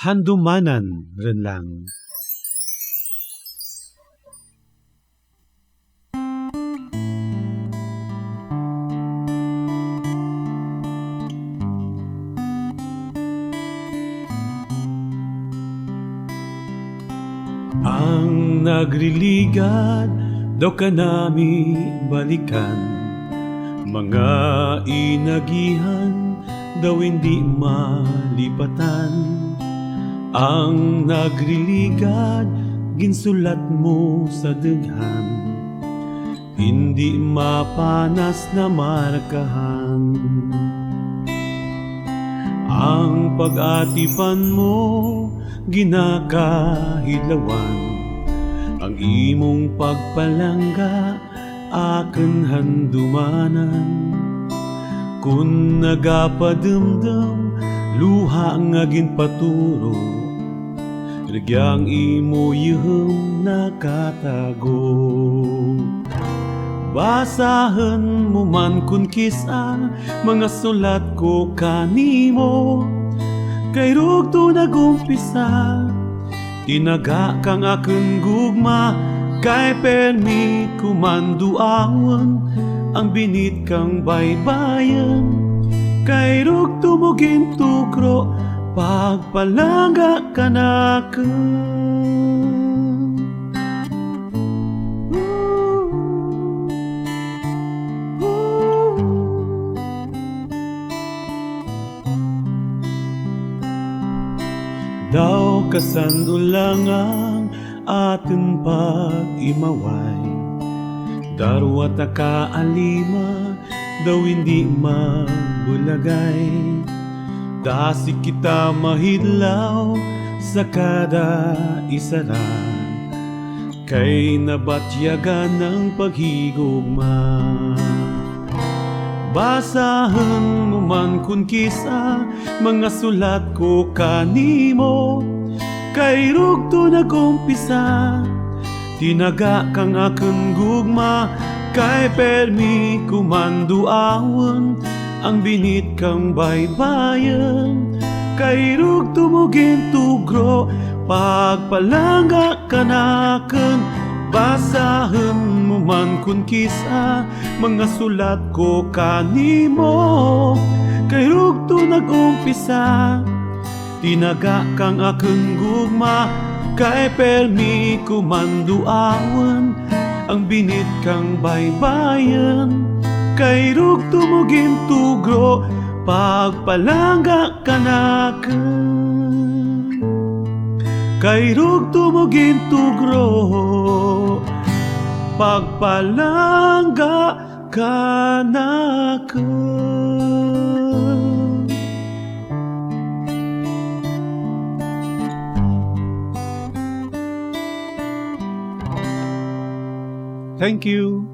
handumanan ren lang. Ang nagliligad daw kanami balikan, mga inagihan daw hindi malipatan. Ang nagliligad ginsulat mo sa daghan, hindi mapanas na markahan. Ang pag-atipan mo ginakahidlawan, ang imong pagpalangga aken handumanan. Kun nagapadumdum luha nga ginpaturo, regyang imo yuhum nakatago. Basahen mo man kun kisa mga sulat ko kanimo, kay rugto nagumpisa, tinaga kang aking gugma, kay permi kumanduawan, ang binit kang baybayan, kay rugto mo gintukro, pagpalangga ka na ka. Daw kasandulang ang ating pag-imaway, darwa ta kaalima daw hindi magbulagay. Dasi kita mahidlaw sa kada isara, kay nabatyagan ng paghigugma. Basahen mo man kun kisa mga sulat ko kanimo, kay rugto nagumpisa, tinaga kang aking gugma, kay permi kumanduawan, ang binit kang baybayan, kay rugto mo gintugro, pagpalangga ka naken. Basahen mo man kun kisa mga sulat ko kanimo, kay rugto nagumpisa, tinaga kang aking gugma, kay permi kumanduawan, ang binit kang baybayan, kay rugto mo gintugro, pagpalangga ka naken. Kay rugto mo gintugro, pagpalangga ka naken. Thank you.